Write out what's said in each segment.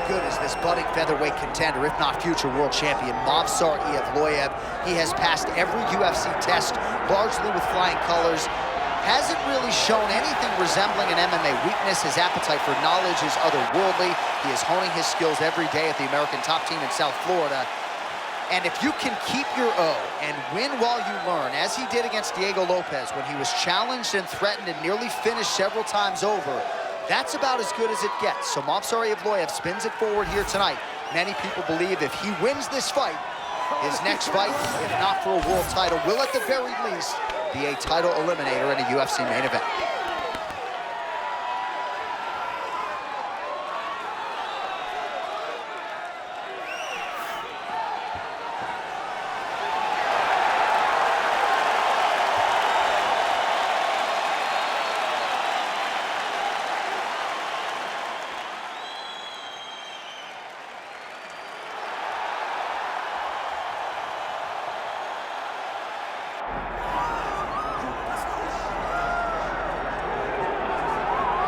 good is this budding featherweight contender, if not future world champion, Movsar Evloev? He has passed every UFC test, largely with flying colors. Hasn't really shown anything resembling an MMA weakness. His appetite for knowledge is otherworldly. He is honing his skills every day at the American top team in South Florida. And if you can keep your O and win while you learn, as he did against Diego Lopez when he was challenged and threatened and nearly finished several times over, that's about as good as it gets. So Movsar Evloev spins it forward here tonight. Many people believe if he wins this fight, his next fight, if not for a world title, will at the very least be a title eliminator in a UFC main event.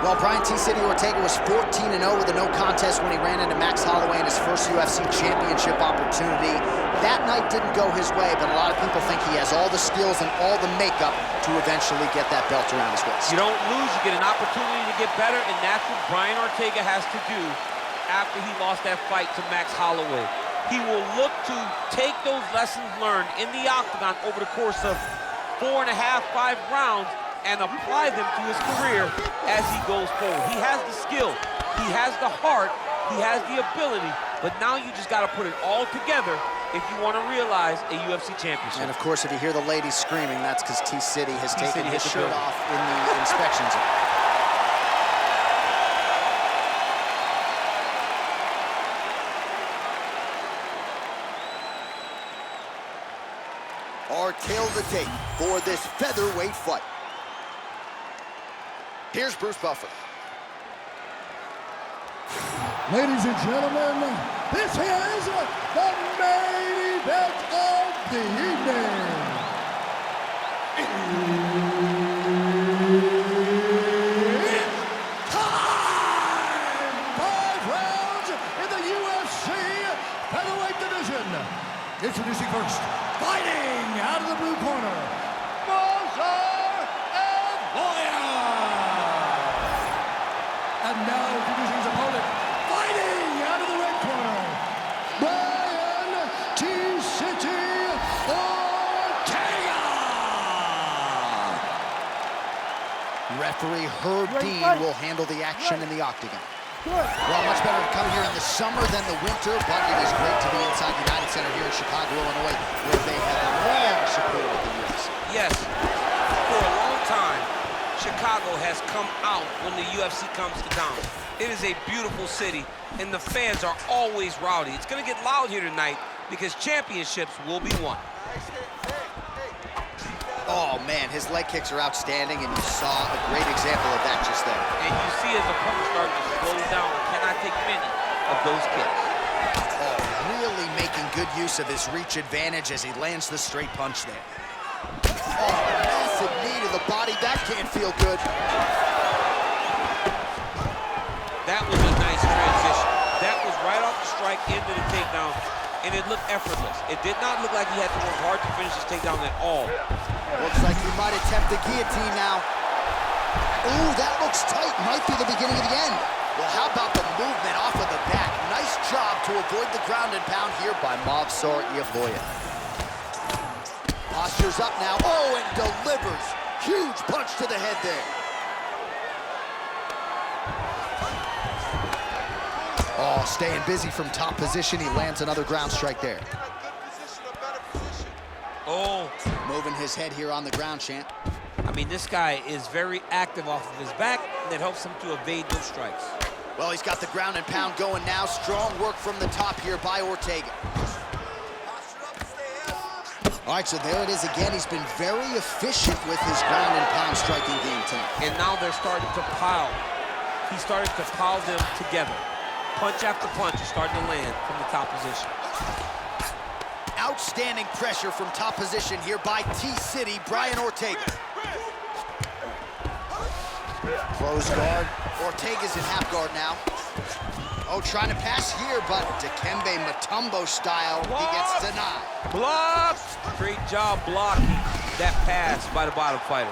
Well, Brian T-City Ortega was 14-0 with a no contest when he ran into Max Holloway in his first UFC championship opportunity. That night didn't go his way, but a lot of people think he has all the skills and all the makeup to eventually get that belt around his waist. You don't lose, you get an opportunity to get better, and that's what Brian Ortega has to do after he lost that fight to Max Holloway. He will look to take those lessons learned in the octagon over the course of 4.5, 5 rounds and apply them to his career as he goes forward. He has the skill, he has the heart, he has the ability, but now you just got to put it all together if you want to realize a UFC championship. And of course, if you hear the ladies screaming, that's because T-City has taken his shirt off in the inspection zone. Our tale of the tape for this featherweight fight. Here's Bruce Buffer. Ladies and gentlemen, this is the main event of the evening. It's time! 5 rounds in the UFC featherweight division. Introducing first, fighting out of the blue corner, Movsar Evloev. And now introducing his opponent, fighting out of the red corner, Brian T-City Ortega. Referee Herb Dean will handle the action in the octagon. Well, much better to come here in the summer than the winter, but it is great to be inside the United Center here in Chicago, Illinois, where they have long supported the UFC. Yes, for a long time, Chicago has come out when the UFC comes to town. It is a beautiful city, and the fans are always rowdy. It's going to get loud here tonight because championships will be won. Oh, man, his leg kicks are outstanding, and you saw a great example of that just there. And you see his opponent starting to slow down, cannot take many of those kicks. Oh, really making good use of his reach advantage as he lands the straight punch there. Oh, massive knee to the body. That can't feel good. That was a nice transition. That was right off the strike into the takedown, and it looked effortless. It did not look like he had to work hard to finish his takedown at all. Looks like he might attempt the guillotine now. Ooh, that looks tight. Might be the beginning of the end. Well, how about the movement off of the back? Nice job to avoid the ground and pound here by Movsar Evloev. Posture's up now. Oh, and delivers. Huge punch to the head there. Oh, staying busy from top position. He lands another ground strike there. Oh. Moving his head here on the ground, champ. I mean, this guy is very active off of his back, and that helps him to evade those strikes. Well, he's got the ground and pound going now. Strong work from the top here by Ortega. All right, so there it is again. He's been very efficient with his ground and pound striking game tonight. And now they're starting to pile. He started to pile them together. Punch after punch is starting to land from the top position. Outstanding pressure from top position here by T-City, Brian Ortega. Close guard. Ortega's in half guard now. Oh, trying to pass here, but Dikembe Mutombo style, he gets denied. Blocks! Great job blocking that pass by the bottom fighter.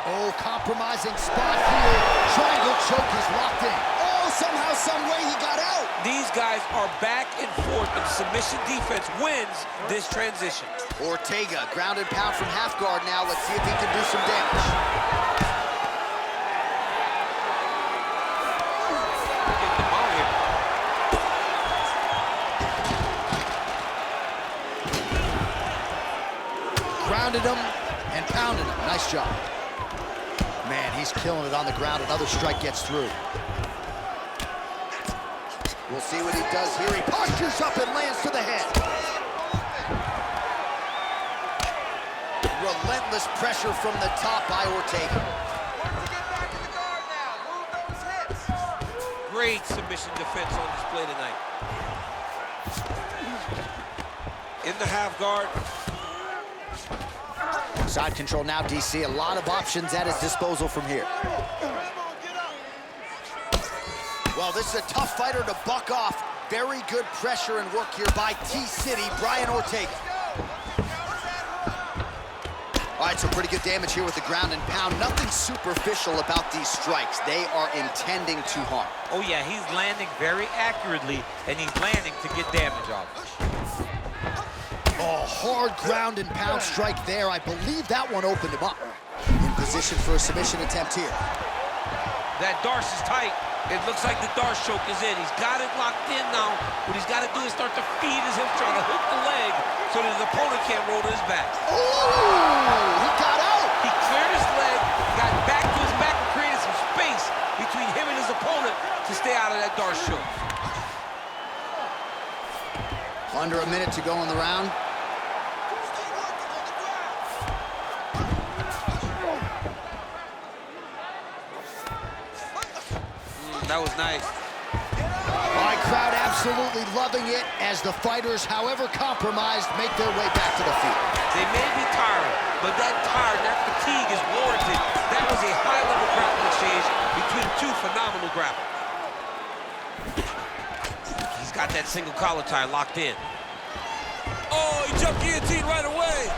Oh, compromising spot here. Triangle choke is locked in. Oh, somehow, some way he got out. These guys are back and forth, and submission defense wins this transition. Ortega, ground and pound from half guard now. Let's see if he can do some damage. Grounded him and pounded him. Nice job. Man, he's killing it on the ground. Another strike gets through. We'll see what he does here. He postures up and lands to the head. Relentless pressure from the top by Ortega. Great submission defense on display tonight. In the half guard. Side control now, DC. A lot of options at his disposal from here. Well, this is a tough fighter to buck off. Very good pressure and work here by T-City, Brian Ortega. All right, so pretty good damage here with the ground and pound. Nothing superficial about these strikes. They are intending to harm. Oh, yeah, he's landing very accurately, and he's landing to get damage off. Oh, hard ground and pound strike there. I believe that one opened him up. In position for a submission attempt here. That Darce is tight. It looks like the Darce choke is in. He's got it locked in now. What he's got to do is start to feed his hips, trying to hook the leg so that his opponent can't roll to his back. Oh, he got out. He cleared his leg, got back to his back, and created some space between him and his opponent to stay out of that Darce choke. Under a minute to go in the round. That was nice. All right, crowd absolutely loving it as the fighters, however compromised, make their way back to the field. They may be tired, but that fatigue is warranted. That was a high-level grappling exchange between two phenomenal grapplers. He's got that single collar tie locked in. Oh, he jumped guillotine right away.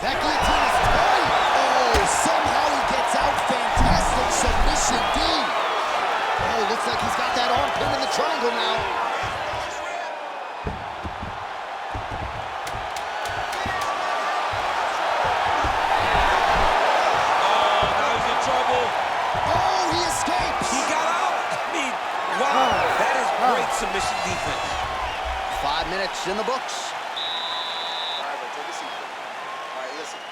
That guillotine is tight. Oh, somehow he gets out. Fantastic submission, D. Oh, looks like he's got that arm pin in the triangle now. Oh, now he's in trouble. Oh, he escapes. He got out. I mean, wow, that is great submission defense. 5 minutes in the books. All right, take a seat. All right, listen.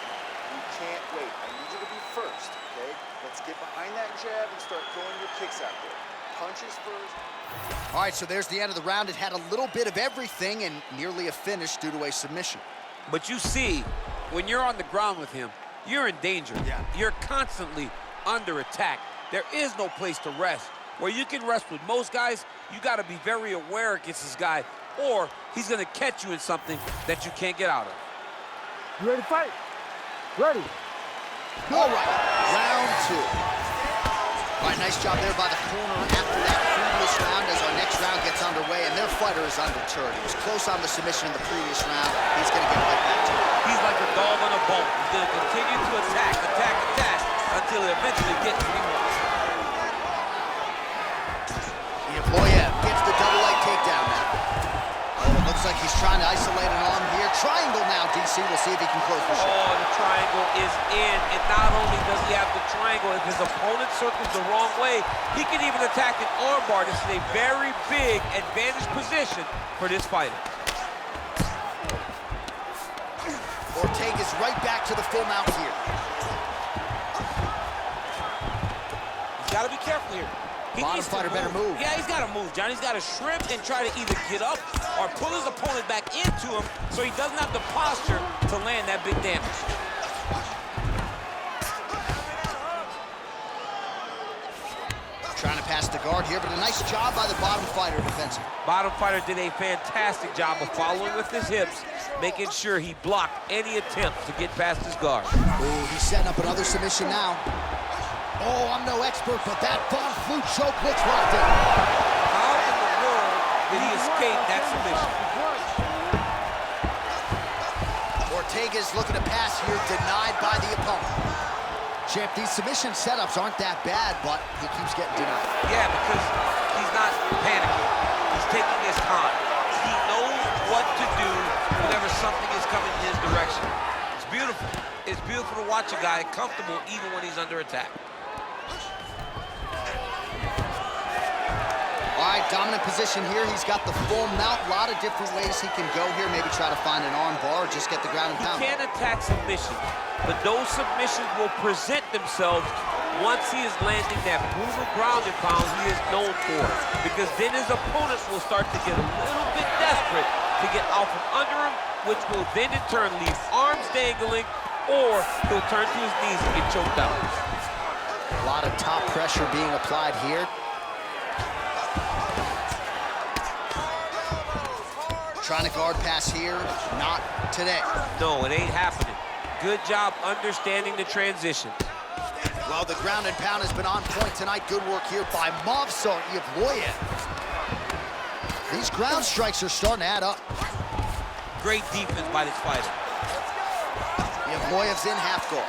You can't wait. I need you to be first, okay? Let's get behind that jab and start throwing your kicks out there. Punches first. All right, so there's the end of the round. It had a little bit of everything and nearly a finish due to a submission. But you see, when you're on the ground with him, you're in danger. Yeah. You're constantly under attack. There is no place to rest. Where you can rest with most guys, you got to be very aware against this guy, or he's going to catch you in something that you can't get out of. You ready to fight? Ready. All right, round two. All right, nice job there by the corner after that previous round as our next round gets underway, and their fighter is undeterred. He was close on the submission in the previous round. He's going to get right back to it. He's like a dog on a bone. He's going to continue to attack until he eventually gets what he wants. Evloev gets the double leg takedown now. Oh, it looks like he's trying to isolate an arm here. Triangle now, DC. We'll see if he can close the shot. Oh, the triangle is in, and not only does he have the triangle, if his opponent circles the wrong way, he can even attack an armbar. This is a very big advantage position for this fighter. Ortega's right back to the full mount here. He's got to be careful here. He Bottom needs to fighter better move. Yeah, he's got to move, John. He's got to shrimp and try to either get up or pull his opponent back into him so he doesn't have the posture to land that big damage. Trying to pass the guard here, but a nice job by the bottom fighter defensively. Bottom fighter did a fantastic job of following with his hips, making sure he blocked any attempts to get past his guard. Ooh, he's setting up another submission now. Oh, I'm no expert, but that Von Flute choke looks locked in. How Did he escape that submission? Ortega's looking to pass here, denied by the opponent. Champ, these submission setups aren't that bad, but he keeps getting denied. Yeah, because he's not panicking. He's taking his time. He knows what to do whenever something is coming in his direction. It's beautiful. It's beautiful to watch a guy comfortable even when he's under attack. All right, dominant position here. He's got the full mount. A lot of different ways he can go here. Maybe try to find an arm bar or just get the ground and pound. He can attack submissions, but those submissions will present themselves once he is landing that brutal ground and pound he is known for. Because then his opponents will start to get a little bit desperate to get out from under him, which will then in turn leave arms dangling, or he'll turn to his knees and get choked out. A lot of top pressure being applied here. Trying to guard pass here, not today. No, it ain't happening. Good job understanding the transition. Well, the ground and pound has been on point tonight. Good work here by Movsar Evloev. These ground strikes are starting to add up. Great defense by this fighter. Evloev's in half guard.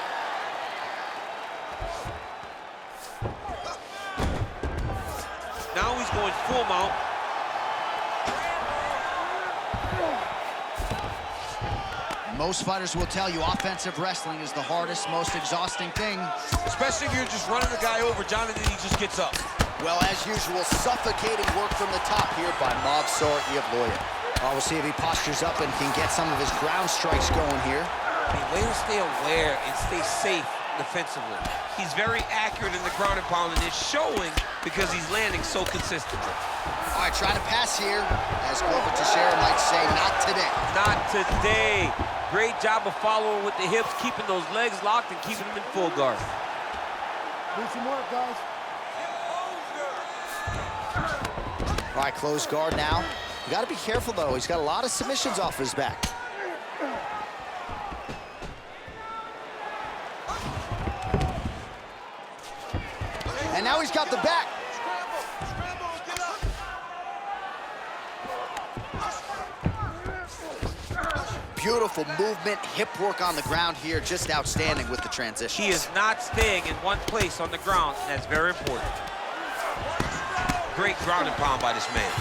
Now he's going full mount. Most fighters will tell you offensive wrestling is the hardest, most exhausting thing. Especially if you're just running the guy over, Jonathan, he just gets up. Well, as usual, suffocating work from the top here by Movsar Evloev. We'll see if he postures up and can get some of his ground strikes going here. I mean, way to stay aware and stay safe defensively. He's very accurate in the ground and pound, and it's showing because he's landing so consistently. All right, trying to pass here, as Glover Teixeira might say, not today. Not today. Great job of following with the hips, keeping those legs locked and keeping them in full guard. Need some work, guys. All right, close guard now. You got to be careful, though. He's got a lot of submissions off his back. And now he's got the back. Beautiful movement, hip work on the ground here, just outstanding with the transition. He is not staying in one place on the ground, and that's very important. Great ground and pound by this man.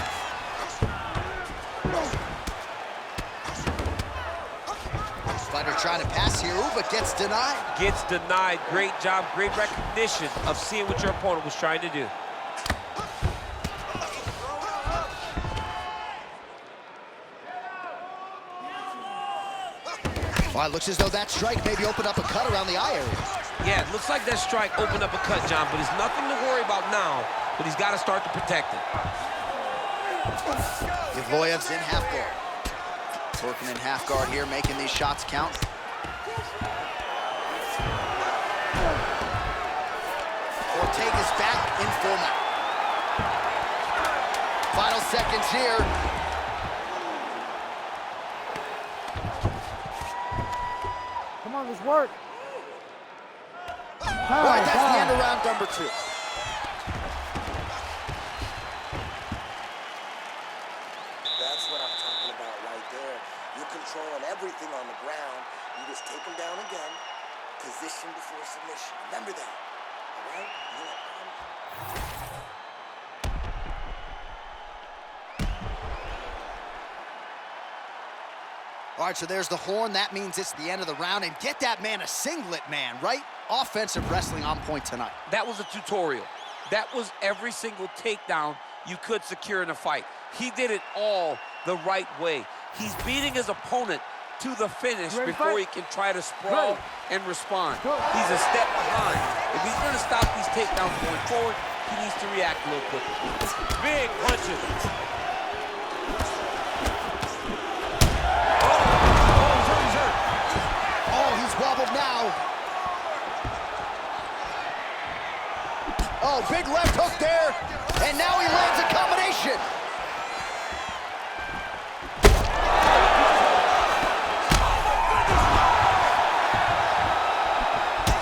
Fighter trying to pass here, ooh, but gets denied. Gets denied. Great job, great recognition of seeing what your opponent was trying to do. Well, it looks as though that strike maybe opened up a cut around the eye area. Yeah, it looks like that strike opened up a cut, John, but it's nothing to worry about now, but he's got to start to protect it. Evloev's in half guard. Working in half guard here, making these shots count. Ortega's back in full mount. Final seconds here. Come on, let's work. All right, that's the end of round number 2. That's what I'm talking about right there. You're controlling everything on the ground. You just take them down again. Position before submission. Remember that. All right? All right, so there's the horn. That means it's the end of the round. And get that man a singlet, man, right? Offensive wrestling on point tonight. That was a tutorial. That was every single takedown you could secure in a fight. He did it all the right way. He's beating his opponent to the finish before he can try to sprawl and respond. He's a step behind. If he's going to stop these takedowns going forward, he needs to react a little quicker. Big punches. Wobbled now. Oh, big left hook there. And now he lands a combination.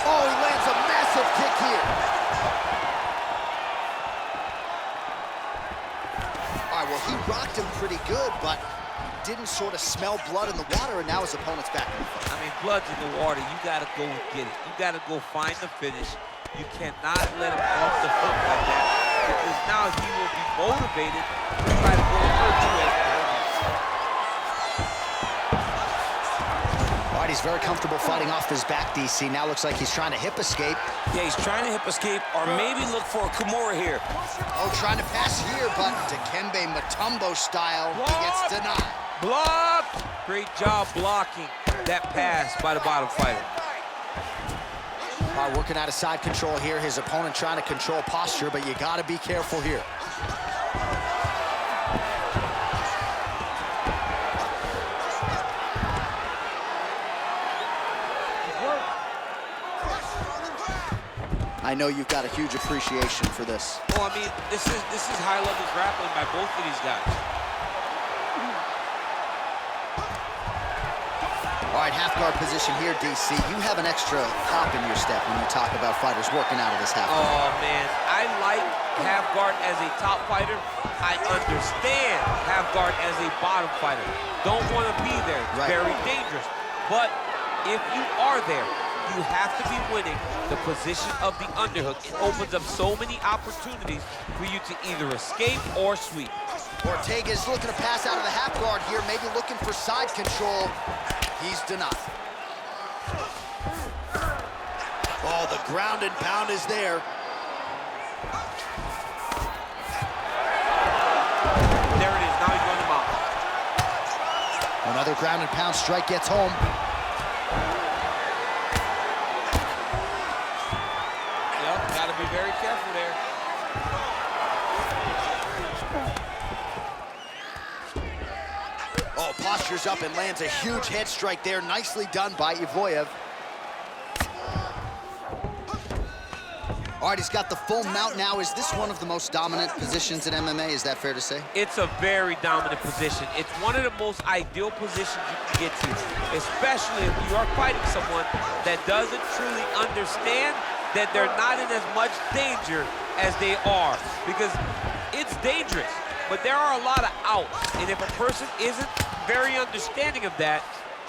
Oh, he lands a massive kick here. All right, pretty good, but didn't sort of smell blood in the water, and now his opponent's back in the fight. I mean, blood's in the water. You got to go and get it. You got to go find the finish. You cannot let him off the hook like that, because now he will be motivated to try to go and hurt you as the All right, he's very comfortable fighting off his back, DC. Now looks like he's trying to hip escape. Yeah, he's trying to hip escape or maybe look for a Kimura here. Oh, trying to pass here, but Dikembe Mutombo style, he gets denied. Blocked! Great job blocking that pass by the bottom fighter. All right, working out of side control here. His opponent trying to control posture, but you got to be careful here. I know you've got a huge appreciation for this. Well, I mean, this is high-level grappling by both of these guys. All right, half guard position here, DC. You have an extra hop in your step when you talk about fighters working out of this half guard. Oh, man, I like half guard as a top fighter. I understand half guard as a bottom fighter. Don't want to be there. It's Right. very dangerous. But if you are there, you have to be winning the position of the underhook. It opens up so many opportunities for you to either escape or sweep. Ortega's looking to pass out of the half guard here, maybe looking for side control. He's denied. Oh, the ground and pound is there. There it is. Now he's going to mount. Another ground and pound strike gets home. Yep, got to be very careful there. Oh, postures up and lands a huge head strike there. Nicely done by Evloev. All right, he's got the full mount now. Is this one of the most dominant positions in MMA? Is that fair to say? It's a very dominant position. It's one of the most ideal positions you can get to, especially if you are fighting someone that doesn't truly understand that they're not in as much danger as they are, because it's dangerous, but there are a lot of outs, and if a person isn't very understanding of that,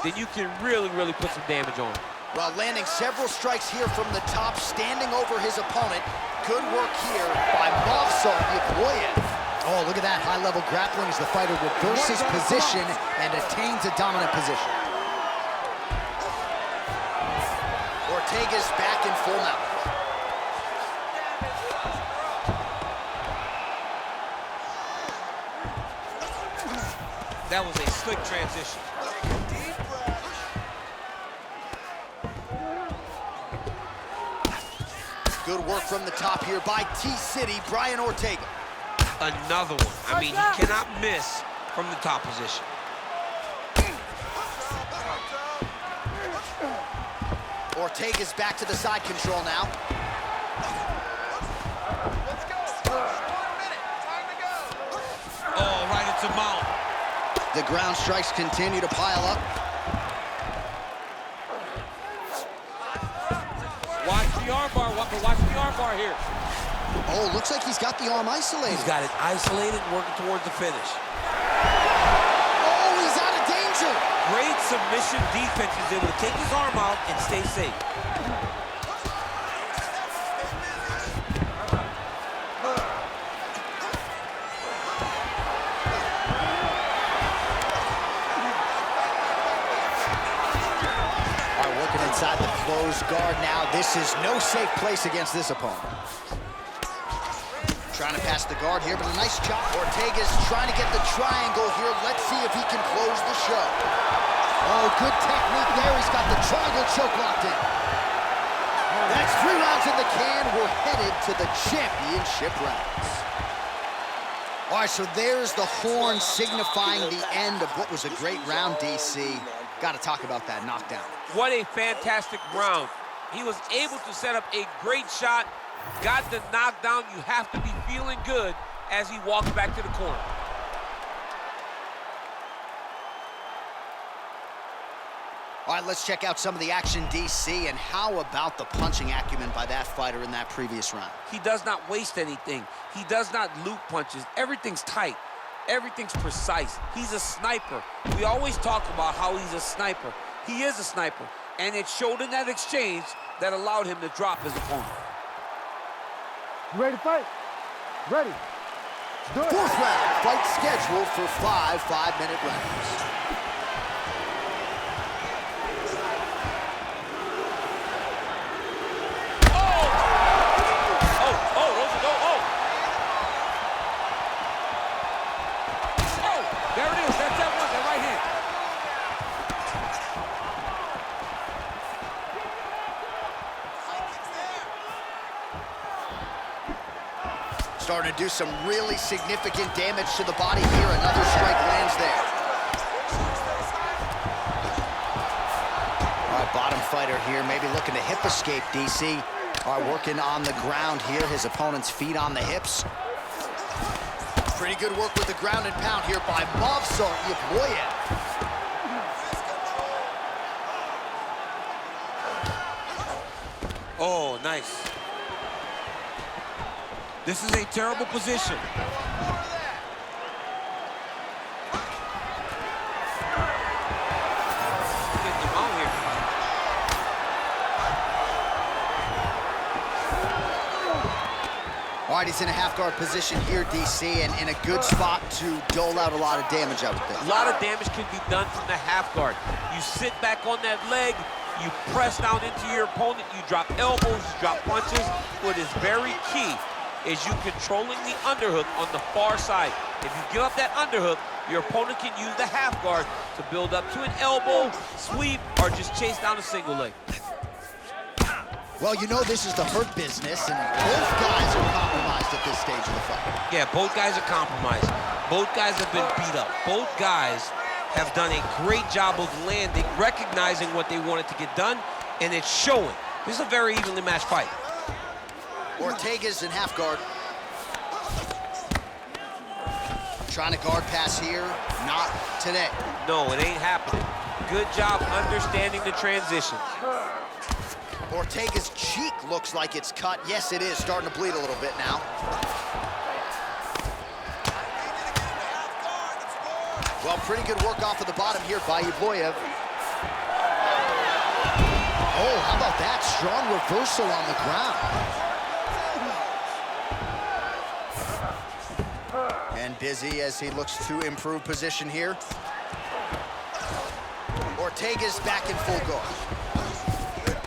then you can really, really put some damage on them. Well, landing several strikes here from the top, standing over his opponent. Good work here by Movsar Evloev. Oh, look at that high-level grappling as the fighter reverses position and attains a dominant position. Ortega's back in full mount. That was a slick transition. Good work from the top here by T-City, Brian Ortega. Another one. I mean, you cannot miss from the top position. Ortega's back to the side control now. Let's go. 1 minute. Time to go. Oh, right into mount. The ground strikes continue to pile up. Watch the armbar, but watch the armbar here. Oh, looks like he's got the arm isolated. He's got it isolated, working towards the finish. Oh, he's out of danger. Great submission defense. He's able to take his arm out and stay safe. Inside the closed guard now. This is no safe place against this opponent. Trying to pass the guard here, but a nice chop. Ortega's trying to get the triangle here. Let's see if he can close the show. Oh, good technique there. He's got the triangle choke locked in. That's 3 rounds in the can. We're headed to the championship rounds. All right, so there's the horn signifying the end of what was a great round, DC. Got to talk about that knockdown. What a fantastic round. He was able to set up a great shot, got the knockdown. You have to be feeling good as he walks back to the corner. All right, let's check out some of the action, DC, and how about the punching acumen by that fighter in that previous round? He does not waste anything. He does not loop punches. Everything's tight. Everything's precise. He's a sniper. We always talk about how he's a sniper. He is a sniper, and it showed in that exchange that allowed him to drop his opponent. You ready to fight? Ready. Let's do it. Fourth round, fight scheduled for 5 5-minute rounds. There it is. That's that one, that right hand. Starting to do some really significant damage to the body here. Another strike lands there. All right, bottom fighter here, maybe looking to hip escape, DC. All right, working on the ground here. His opponent's feet on the hips. Pretty good work with the ground and pound here by Movsar Evloev. Oh, nice. This is a terrible position. Getting him out here. All right, he's in a half-guard position here, DC, and in a good spot to dole out a lot of damage, I would think. A lot of damage can be done from the half guard. You sit back on that leg, you press down into your opponent, you drop elbows, you drop punches. What is very key is you controlling the underhook on the far side. If you give up that underhook, your opponent can use the half guard to build up to an elbow, sweep, or just chase down a single leg. Well, you know this is the hurt business, and both guys are compromised at this stage of the fight. Yeah, both guys are compromised. Both guys have been beat up. Both guys have done a great job of landing, recognizing what they wanted to get done, and it's showing. This is a very evenly matched fight. Ortega's in half guard. Trying to guard pass here, not today. No, it ain't happening. Good job understanding the transition. Ortega's cheek looks like it's cut. Yes, it is, starting to bleed a little bit now. Well, pretty good work off of the bottom here by Evloev. Oh, how about that? Strong reversal on the ground. And busy as he looks to improve position here. Ortega's back in full guard.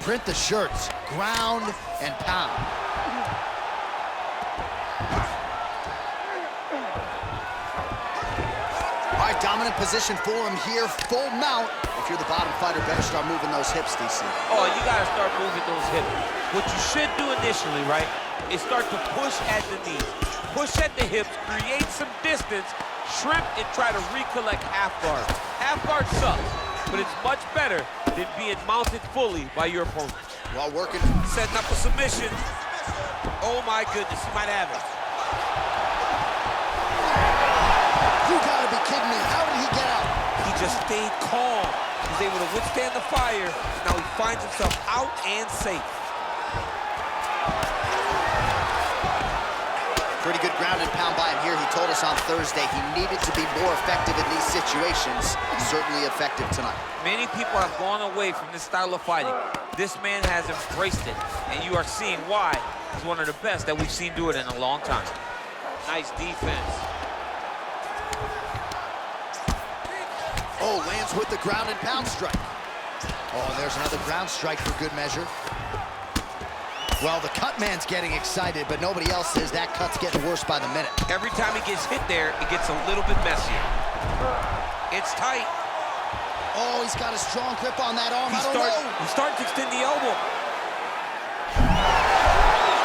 Print the shirts, ground and pound. All right, dominant position for him here, full mount. If you're the bottom fighter, better start moving those hips, DC. Oh, you gotta start moving those hips. What you should do initially, right, is start to push at the knees. Push at the hips, create some distance, shrimp, and try to recollect half guard. Half guard sucks, but it's much better than being mounted fully by your opponent. While working. Setting up a submission. Oh my goodness, he might have it. You gotta be kidding me. How did he get out? He just stayed calm. He was able to withstand the fire. Now he finds himself out and safe. Pretty good ground and pound by him here. He told us on Thursday he needed to be more effective in these situations. Certainly effective tonight. Many people have gone away from this style of fighting. This man has embraced it, and you are seeing why he's one of the best that we've seen do it in a long time. Nice defense. Oh, lands with the ground and pound strike. Oh, there's another ground strike for good measure. Well, the cut man's getting excited, but nobody else is. That cut's getting worse by the minute. Every time he gets hit there, it gets a little bit messier. It's tight. Oh, he's got a strong grip on that arm. He's starting to extend the elbow.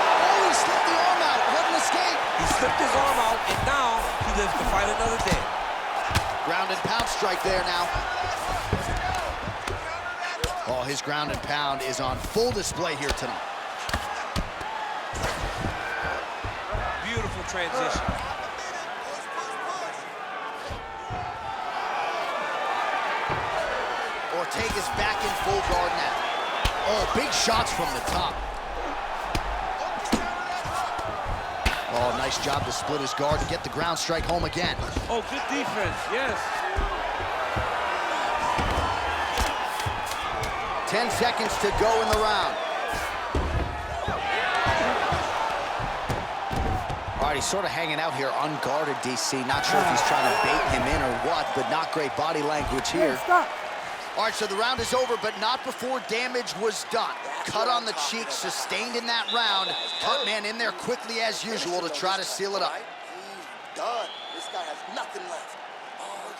Oh, he slipped the arm out. What an escape. He slipped his arm out, and now he lives to fight another day. Ground and pound strike there now. Oh, his ground and pound is on full display here tonight. Beautiful transition. Ortega's back in full guard now. Oh, big shots from the top. Oh, nice job to split his guard to get the ground strike home again. Oh, good defense, yes. 10 seconds to go in the round. All right, he's sort of hanging out here unguarded, DC. Not sure if he's trying to bait him in or what, but not great body language here. Stop. All right, so the round is over, but not before damage was done. Cut on the cheek, sustained in that round. Cut man in there quickly as usual to try to seal it up. He's done. This guy has nothing left. All you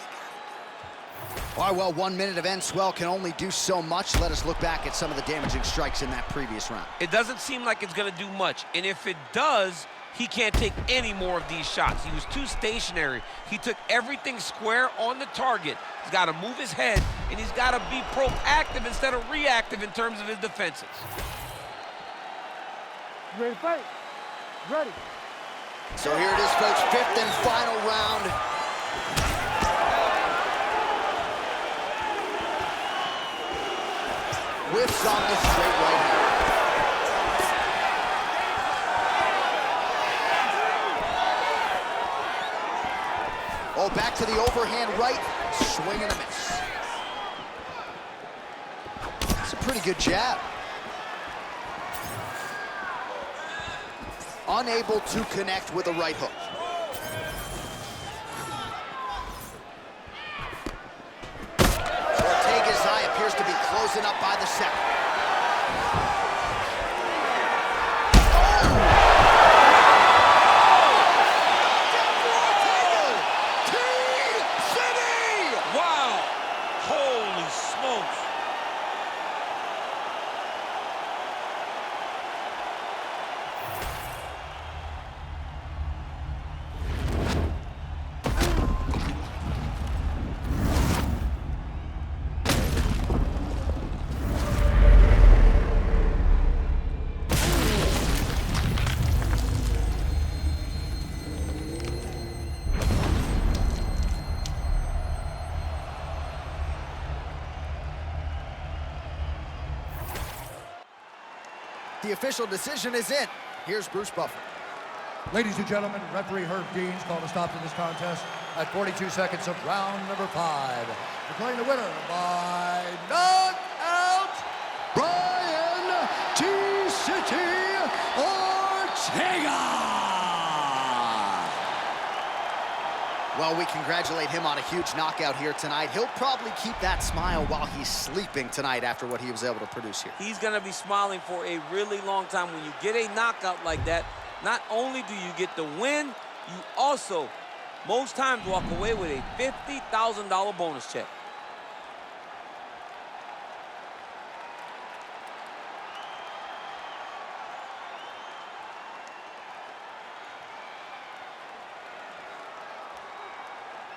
gotta do. All right, well, 1 minute of end swell can only do so much. Let us look back at some of the damaging strikes in that previous round. It doesn't seem like it's gonna do much, and if it does, he can't take any more of these shots. He was too stationary. He took everything square on the target. He's got to move his head, and he's got to be proactive instead of reactive in terms of his defenses. You ready to fight? Ready. So here it is, folks, 5th and final round. Whiffs on the straight right hand. Oh, back to the overhand right, swing and a miss. That's a pretty good jab. Unable to connect with a right hook. Ortega's eye appears to be closing up by the second. The official decision is in. Here's Bruce Buffer. Ladies and gentlemen, referee Herb Deans called a stop to this contest at 42 seconds of round number 5. Declaring the winner by knockout, Brian T-City Ortega! Well, we congratulate him on a huge knockout here tonight. He'll probably keep that smile while he's sleeping tonight after what he was able to produce here. He's gonna be smiling for a really long time. When you get a knockout like that, not only do you get the win, you also, most times, walk away with a $50,000 bonus check.